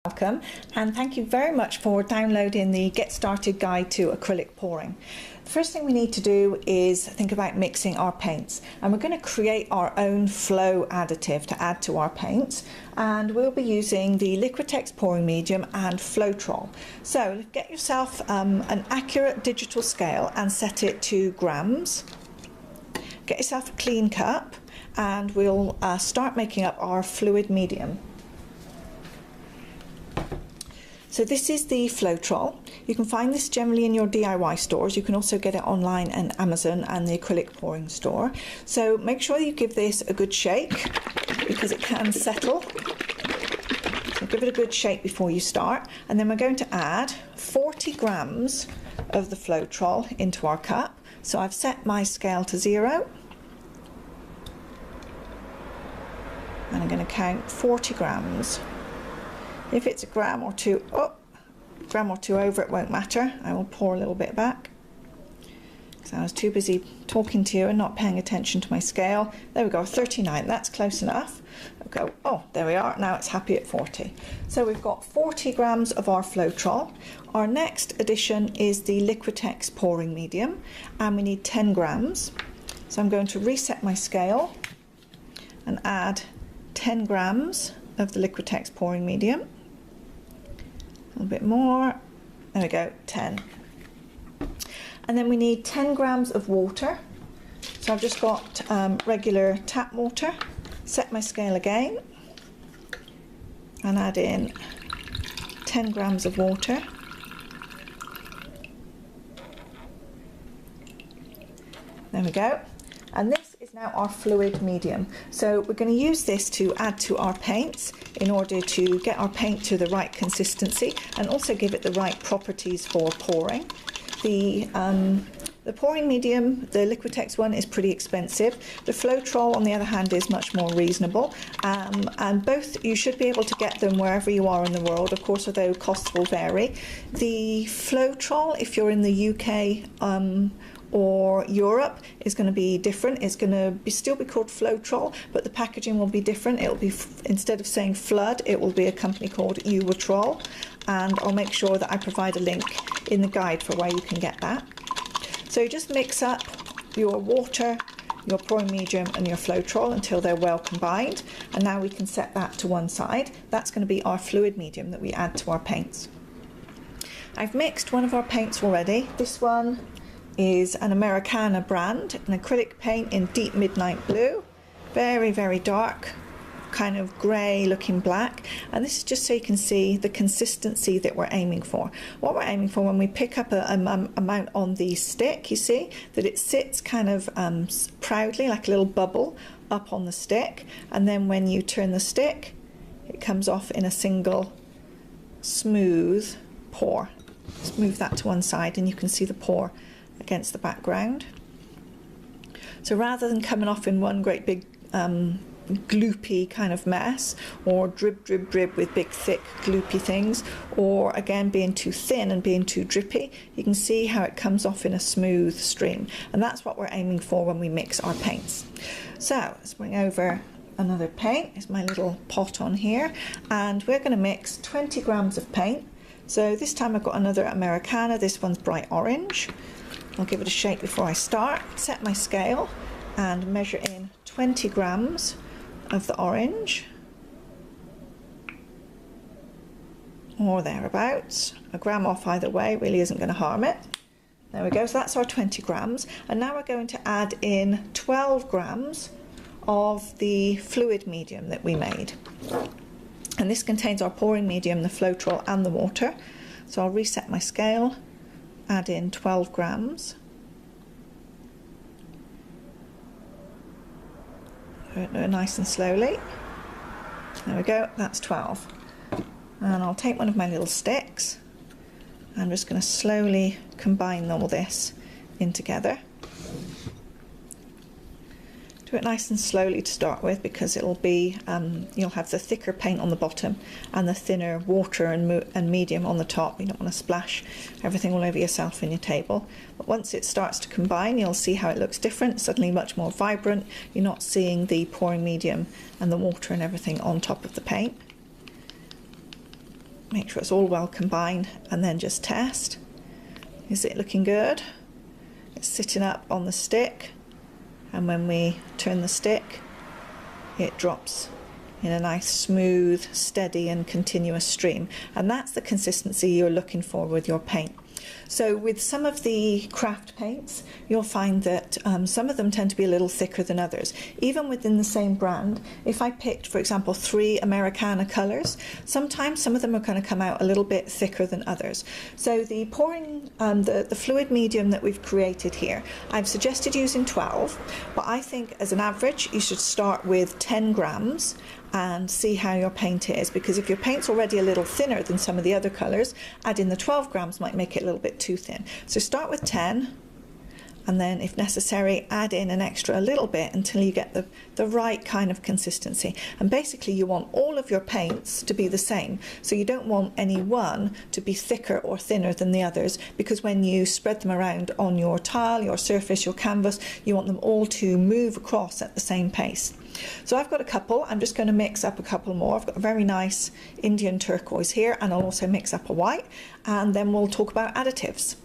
Welcome, and thank you very much for downloading the Get Started Guide to Acrylic Pouring. The first thing we need to do is think about mixing our paints, and we're going to create our own flow additive to add to our paints, and we'll be using the Liquitex pouring medium and Floetrol. So get yourself an accurate digital scale and set it to grams. Get yourself a clean cup, and we'll start making up our fluid medium. So this is the Floetrol. You can find this generally in your DIY stores. You can also get it online on Amazon and the acrylic pouring store. So make sure you give this a good shake because it can settle. So give it a good shake before you start. And then we're going to add 40 grams of the Floetrol into our cup. So I've set my scale to 0. And I'm going to count 40 grams. If it's a gram or two over, it won't matter. I will pour a little bit back because I was too busy talking to you and not paying attention to my scale. There we go, 39, that's close enough. Okay. Oh, there we are, now it's happy at 40. So we've got 40 grams of our Floetrol. Our next addition is the Liquitex pouring medium, and we need 10 grams. So I'm going to reset my scale and add 10 grams of the Liquitex pouring medium. A little bit more, there we go, 10. And then we need 10 grams of water. So I've just got regular tap water. Set my scale again and add in 10 grams of water. There we go. And this is now our fluid medium. So we're going to use this to add to our paints in order to get our paint to the right consistency and also give it the right properties for pouring. The pouring medium, the Liquitex one, is pretty expensive. The Floetrol, on the other hand, is much more reasonable. And both, you should be able to get them wherever you are in the world, of course, although costs will vary. The Floetrol, if you're in the UK, or Europe, is going to be different. It's going to still be called Floetrol, but the packaging will be different. It'll be, instead of saying Flood, it will be a company called Uwatrol, and I'll make sure that I provide a link in the guide for where you can get that. So you just mix up your water, your pouring medium and your Floetrol until they're well combined, and now we can set that to one side. That's going to be our fluid medium that we add to our paints. I've mixed one of our paints already. This one is an Americana brand, an acrylic paint in deep midnight blue, very, very dark, kind of grey looking black, and this is just so you can see the consistency that we're aiming for. What we're aiming for when we pick up a amount on the stick, you see that it sits kind of proudly like a little bubble up on the stick, and then when you turn the stick it comes off in a single smooth pour. Just move that to one side and you can see the pour against the background. So rather than coming off in one great big gloopy kind of mess, or drib drib drib with big thick gloopy things, or again being too thin and being too drippy, you can see how it comes off in a smooth stream, and that's what we're aiming for when we mix our paints. So let's bring over another paint. It's my little pot on here, and we're going to mix 20 grams of paint. So this time I've got another Americana. This one's bright orange. I'll give it a shake before I start, set my scale and measure in 20 grams of the orange, or thereabouts. A gram off either way really isn't going to harm it. There we go, so that's our 20 grams. And now we're going to add in 12 grams of the fluid medium that we made. And this contains our pouring medium, the Floetrol and the water. So I'll reset my scale, add in 12 grams. Do it nice and slowly. There we go, that's 12. And I'll take one of my little sticks. I'm just going to slowly combine all this in together. Do it nice and slowly to start with, because it'll be, you'll have the thicker paint on the bottom and the thinner water and medium on the top. You don't want to splash everything all over yourself and your table. But once it starts to combine, you'll see how it looks different, suddenly much more vibrant. You're not seeing the pouring medium and the water and everything on top of the paint. make sure it's all well combined, and then just test. Is it looking good? It's sitting up on the stick, and when we turn the stick, it drops in a nice smooth, steady and continuous stream, and that's the consistency you're looking for with your paint. So with some of the craft paints, you'll find that some of them tend to be a little thicker than others. Even within the same brand, if I picked, for example, 3 Americana colours, sometimes some of them are going to come out a little bit thicker than others. So the pouring, the fluid medium that we've created here, I've suggested using 12, but I think as an average you should start with 10 grams and see how your paint is, because if your paint's already a little thinner than some of the other colours, adding the 12 grams might make it a little bit too thin. So start with 10, and then if necessary add in an extra little bit until you get the right kind of consistency. And basically you want all of your paints to be the same, so you don't want any one to be thicker or thinner than the others, because when you spread them around on your tile, your surface, your canvas, you want them all to move across at the same pace. So I've got a couple. I'm just going to mix up a couple more. I've got a very nice Indian turquoise here, and I'll also mix up a white, and then we'll talk about additives.